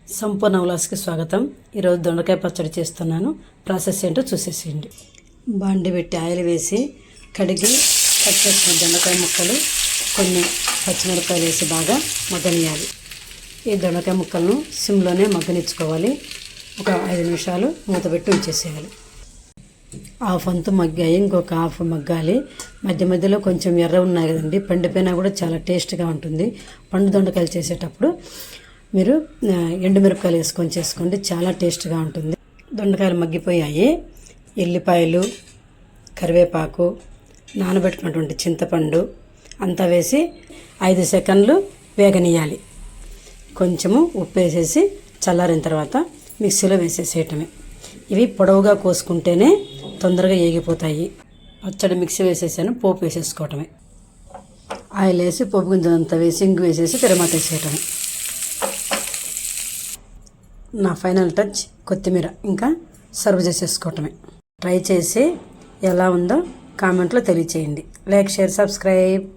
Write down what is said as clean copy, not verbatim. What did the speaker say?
సంపూర్ణ ఉల్లాస్కి స్వాగతం. ఈరోజు దొండకాయ పచ్చడి చేస్తున్నాను. ప్రాసెస్ ఏంటో చూసేసేయండి. బాండి పెట్టి ఆయిల్ వేసి కడిగి కట్ చేసుకున్న దొండకాయ ముక్కలు, కొన్ని పచ్చిమిరపకాయలు వేసి బాగా మగ్గనియాలి. ఈ దొండకాయ ముక్కలను సిమ్లోనే మగ్గనిచ్చుకోవాలి. ఒక 5 నిమిషాలు మూత పెట్టి ఉంచేసేయాలి. హాఫ్ అంతా మగ్గాయి, ఇంకొక హాఫ్ మగ్గాలి. మధ్య మధ్యలో కొంచెం ఎర్ర ఉన్నాయి కదండి, పండిపోయినా కూడా చాలా టేస్ట్గా ఉంటుంది. పండు దొండకాయలు చేసేటప్పుడు మీరు ఎండుమిరపకాయలు వేసుకొని చేసుకోండి, చాలా టేస్ట్గా ఉంటుంది. దొండకాయలు మగ్గిపోయాయి. ఎల్లిపాయలు, కరివేపాకు, నానబెట్టుకున్నటువంటి చింతపండు అంతా వేసి 5 సెకండ్లు వేగనీయాలి. కొంచెము ఉప్పు వేసేసి చల్లారిన తర్వాత మిక్సీలో వేసేసేయటమే. ఇవి పొడవుగా కోసుకుంటేనే తొందరగా ఏగిపోతాయి. పచ్చడి మిక్సీ వేసేసాను, పోపు వేసేసుకోవటమే. ఆయిల్ వేసి పోపు గింజలంతా వేసి ఇంగు వేసేసి తిరమాత వేసేయటమే. నా ఫైనల్ టచ్ కొత్తిమీర, ఇంకా సర్వ్ చేసేసుకోవటమే. ట్రై చేసి ఎలా ఉందో కామెంట్లో తెలియచేయండి. Like, share, subscribe.